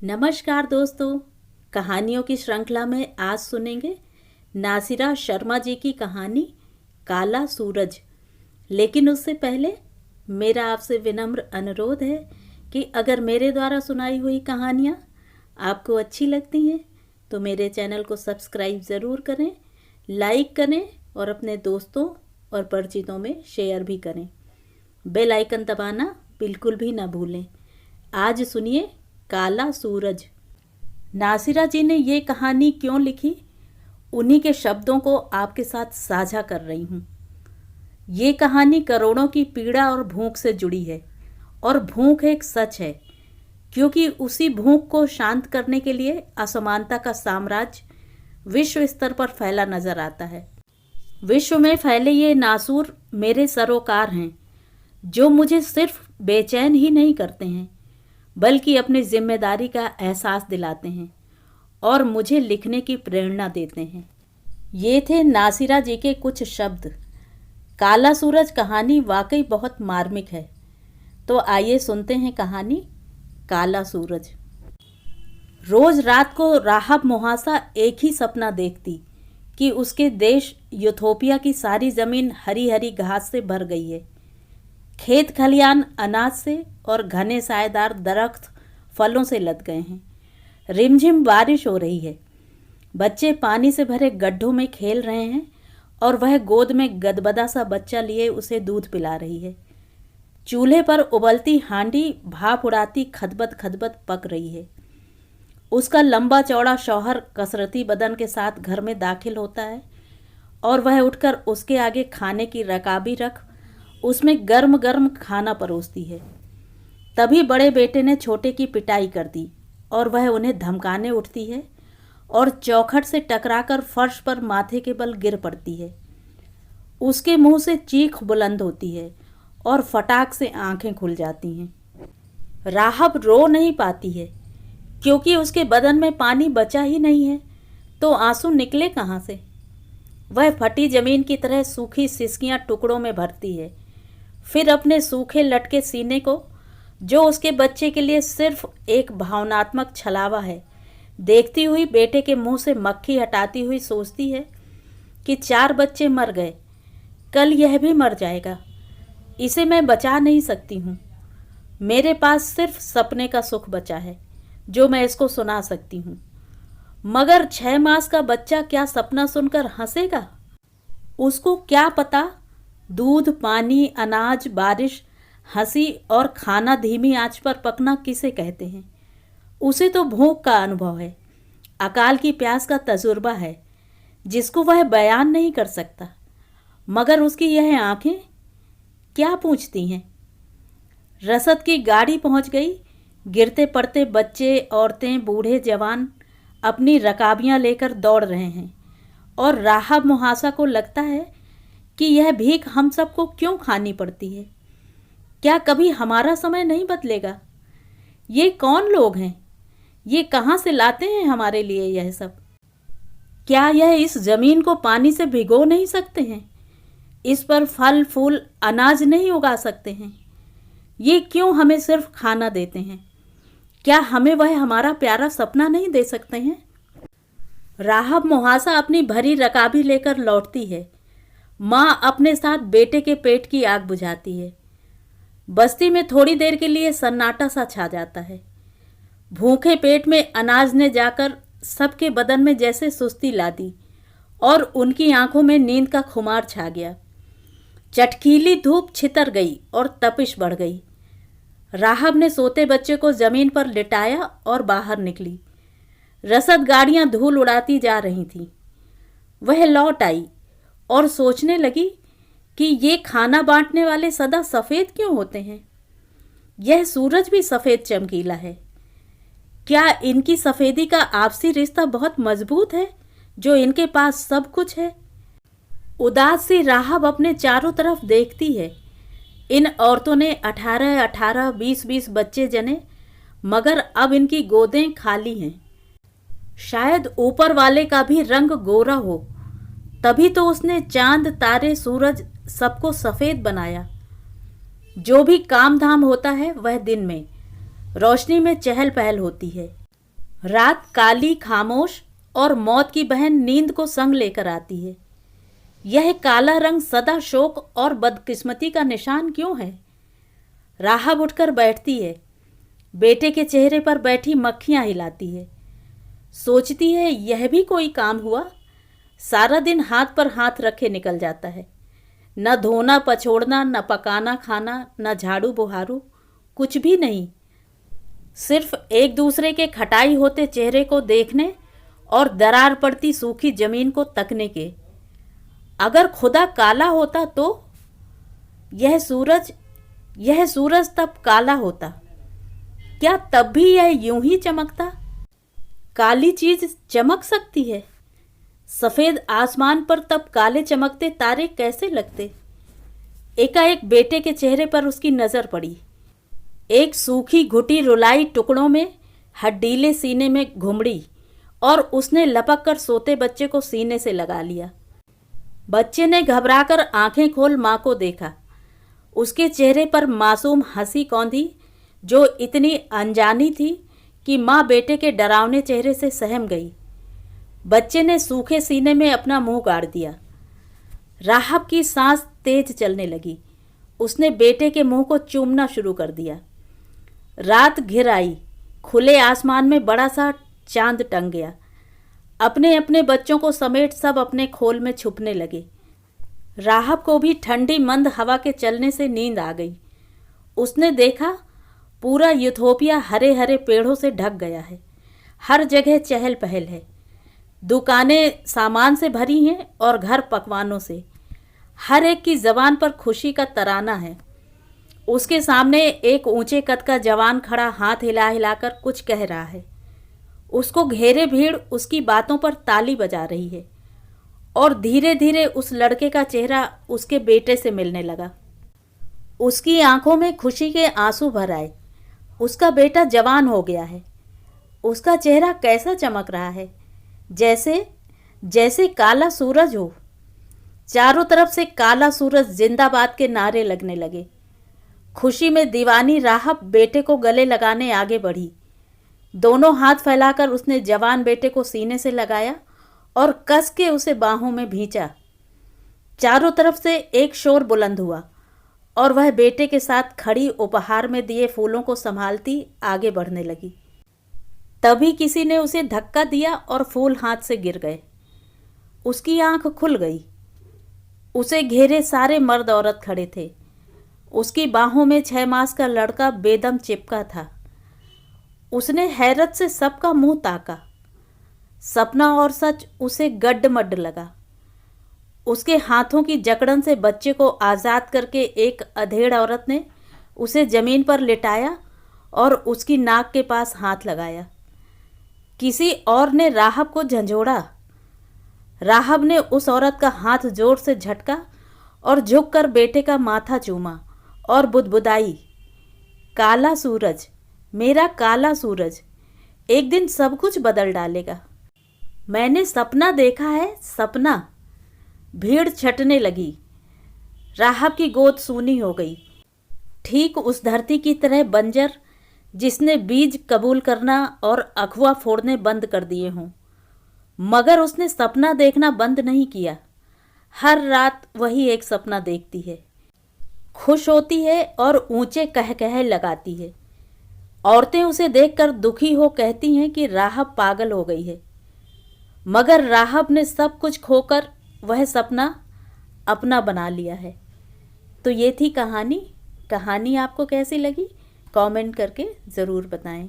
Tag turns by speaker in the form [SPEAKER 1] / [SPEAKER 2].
[SPEAKER 1] नमस्कार दोस्तों, कहानियों की श्रृंखला में आज सुनेंगे नासिरा शर्मा जी की कहानी काला सूरज। लेकिन उससे पहले मेरा आपसे विनम्र अनुरोध है कि अगर मेरे द्वारा सुनाई हुई कहानियाँ आपको अच्छी लगती हैं तो मेरे चैनल को सब्सक्राइब ज़रूर करें, लाइक करें और अपने दोस्तों और परिचितों में शेयर भी करें। बेल आइकन दबाना बिल्कुल भी ना भूलें। आज सुनिए काला सूरज। नासिरा जी ने ये कहानी क्यों लिखी, उन्हीं के शब्दों को आपके साथ साझा कर रही हूँ। ये कहानी करोड़ों की पीड़ा और भूख से जुड़ी है, और भूख एक सच है, क्योंकि उसी भूख को शांत करने के लिए असमानता का साम्राज्य विश्व स्तर पर फैला नजर आता है। विश्व में फैले ये नासूर मेरे सरोकार हैं, जो मुझे सिर्फ बेचैन ही नहीं करते हैं बल्कि अपनी जिम्मेदारी का एहसास दिलाते हैं और मुझे लिखने की प्रेरणा देते हैं। ये थे नासिरा जी के कुछ शब्द। काला सूरज कहानी वाकई बहुत मार्मिक है, तो आइए सुनते हैं कहानी काला सूरज। रोज रात को राहब मुहासा एक ही सपना देखती कि उसके देश यूथोपिया की सारी ज़मीन हरी हरी घास से भर गई है। खेत खलियान अनाज से और घने सायेदार दरख्त फलों से लद गए हैं। रिमझिम बारिश हो रही है। बच्चे पानी से भरे गड्ढों में खेल रहे हैं और वह गोद में गदबदा सा बच्चा लिए उसे दूध पिला रही है। चूल्हे पर उबलती हांडी भाप उड़ाती खदबद खदबद पक रही है। उसका लंबा चौड़ा शौहर कसरती बदन के साथ घर में दाखिल होता है और वह उठकर उसके आगे खाने की रकाबी रख उसमें गर्म गर्म खाना परोसती है। तभी बड़े बेटे ने छोटे की पिटाई कर दी और वह उन्हें धमकाने उठती है और चौखट से टकराकर फर्श पर माथे के बल गिर पड़ती है। उसके मुंह से चीख बुलंद होती है और फटाक से आंखें खुल जाती हैं। राहब रो नहीं पाती है, क्योंकि उसके बदन में पानी बचा ही नहीं है, तो आंसू निकले कहाँ से। वह फटी जमीन की तरह सूखी सिसकियां टुकड़ों में भरती है, फिर अपने सूखे लटके सीने को, जो उसके बच्चे के लिए सिर्फ एक भावनात्मक छलावा है, देखती हुई बेटे के मुंह से मक्खी हटाती हुई सोचती है कि 4 बच्चे मर गए, कल यह भी मर जाएगा। इसे मैं बचा नहीं सकती हूँ। मेरे पास सिर्फ सपने का सुख बचा है, जो मैं इसको सुना सकती हूँ। मगर 6 मास का बच्चा क्या सपना सुनकर हंसेगा? उसको क्या पता दूध, पानी, अनाज, बारिश, हंसी और खाना धीमी आंच पर पकना किसे कहते हैं। उसे तो भूख का अनुभव है, अकाल की प्यास का तजुर्बा है, जिसको वह बयान नहीं कर सकता। मगर उसकी यह आंखें क्या पूछती हैं। रसद की गाड़ी पहुंच गई। गिरते पड़ते बच्चे, औरतें, बूढ़े, जवान अपनी रकाबियां लेकर दौड़ रहे हैं, और राहब मुहासा को लगता है कि यह भीख हम सबको क्यों खानी पड़ती है। क्या कभी हमारा समय नहीं बदलेगा? ये कौन लोग हैं? ये कहाँ से लाते हैं हमारे लिए यह सब? क्या यह इस जमीन को पानी से भिगो नहीं सकते हैं? इस पर फल फूल अनाज नहीं उगा सकते हैं? ये क्यों हमें सिर्फ खाना देते हैं? क्या हमें वह हमारा प्यारा सपना नहीं दे सकते हैं? राहब मुहासा अपनी भरी रकाबी लेकर लौटती है। माँ अपने साथ बेटे के पेट की आग बुझाती है। बस्ती में थोड़ी देर के लिए सन्नाटा सा छा जाता है। भूखे पेट में अनाज ने जाकर सबके बदन में जैसे सुस्ती ला दी और उनकी आंखों में नींद का खुमार छा गया। चटकीली धूप छितर गई और तपिश बढ़ गई। राहब ने सोते बच्चे को जमीन पर लिटाया और बाहर निकली। रसद गाड़ियां धूल उड़ाती जा रही थीं। वह लौट आई और सोचने लगी कि ये खाना बांटने वाले सदा सफ़ेद क्यों होते हैं। यह सूरज भी सफ़ेद चमकीला है। क्या इनकी सफ़ेदी का आपसी रिश्ता बहुत मजबूत है, जो इनके पास सब कुछ है? उदास सी राहब अपने चारों तरफ देखती है। इन औरतों ने 18-18, 20-20 बच्चे जने, मगर अब इनकी गोदें खाली हैं। शायद ऊपर वाले का भी रंग गोरा हो, तभी तो उसने चांद, तारे, सूरज सबको सफ़ेद बनाया। जो भी काम धाम होता है वह दिन में, रोशनी में चहल पहल होती है। रात काली, खामोश और मौत की बहन नींद को संग लेकर आती है। यह काला रंग सदा शोक और बदकिस्मती का निशान क्यों है? राहब उठकर बैठती है, बेटे के चेहरे पर बैठी मक्खियां हिलाती है। सोचती है यह भी कोई काम हुआ। सारा दिन हाथ पर हाथ रखे निकल जाता है। न धोना पछोड़ना, न पकाना खाना, न झाड़ू बुहारू, कुछ भी नहीं। सिर्फ एक दूसरे के खटाई होते चेहरे को देखने और दरार पड़ती सूखी जमीन को तकने के। अगर खुदा काला होता तो यह सूरज तब काला होता, क्या तब भी यह यूं ही चमकता? काली चीज चमक सकती है? सफेद आसमान पर तब काले चमकते तारे कैसे लगते? एकाएक बेटे के चेहरे पर उसकी नजर पड़ी। एक सूखी घुटी रुलाई टुकड़ों में, हड्डीले सीने में घुमड़ी, और उसने लपक कर सोते बच्चे को सीने से लगा लिया। बच्चे ने घबराकर आंखें खोल माँ को देखा। उसके चेहरे पर मासूम हंसी कौंधी, जो इतनी अनजानी थी कि माँ बेटे के डरावने चेहरे से सहम गई। बच्चे ने सूखे सीने में अपना मुंह गाड़ दिया। राहब की सांस तेज चलने लगी। उसने बेटे के मुंह को चूमना शुरू कर दिया। रात घिर आई। खुले आसमान में बड़ा सा चांद टंग गया। अपने अपने बच्चों को समेट सब अपने खोल में छुपने लगे। राहब को भी ठंडी मंद हवा के चलने से नींद आ गई। उसने देखा पूरा यूथोपिया हरे हरे पेड़ों से ढक गया है। हर जगह चहल पहल है। दुकानें सामान से भरी हैं और घर पकवानों से। हर एक की जबान पर खुशी का तराना है। उसके सामने एक ऊंचे कद का जवान खड़ा हाथ हिला हिलाकर कुछ कह रहा है। उसको घेरे भीड़ उसकी बातों पर ताली बजा रही है। और धीरे धीरे उस लड़के का चेहरा उसके बेटे से मिलने लगा। उसकी आंखों में खुशी के आंसू भर आए। उसका बेटा जवान हो गया है। उसका चेहरा कैसा चमक रहा है, जैसे काला सूरज हो। चारों तरफ से काला सूरज जिंदाबाद के नारे लगने लगे। खुशी में दीवानी राहब बेटे को गले लगाने आगे बढ़ी। दोनों हाथ फैलाकर उसने जवान बेटे को सीने से लगाया और कस के उसे बाहों में भींचा। चारों तरफ से एक शोर बुलंद हुआ और वह बेटे के साथ खड़ी उपहार में दिए फूलों को संभालती आगे बढ़ने लगी। तभी किसी ने उसे धक्का दिया और फूल हाथ से गिर गए। उसकी आंख खुल गई। उसे घेरे सारे मर्द औरत खड़े थे। उसकी बाहों में 6 मास का लड़का बेदम चिपका था। उसने हैरत से सबका मुंह ताका। सपना और सच उसे गड्ड-मड्ड लगा। उसके हाथों की जकड़न से बच्चे को आज़ाद करके एक अधेड़ औरत ने उसे जमीन पर लिटाया और उसकी नाक के पास हाथ लगाया। किसी और ने राहब को झंझोड़ा। राहब ने उस औरत का हाथ जोर से झटका और झुककर बेटे का माथा चूमा और बुदबुदाई, काला सूरज, मेरा काला सूरज, एक दिन सब कुछ बदल डालेगा। मैंने सपना देखा है, सपना। भीड़ छटने लगी। राहब की गोद सूनी हो गई, ठीक उस धरती की तरह बंजर जिसने बीज कबूल करना और अखवा फोड़ने बंद कर दिए हों। मगर उसने सपना देखना बंद नहीं किया। हर रात वही एक सपना देखती है, खुश होती है और ऊंचे कह कह लगाती है। औरतें उसे देखकर दुखी हो कहती हैं कि राहब पागल हो गई है। मगर राहब ने सब कुछ खोकर वह सपना अपना बना लिया है। तो ये थी कहानी। कहानी आपको कैसी लगी कमेंट करके ज़रूर बताएं।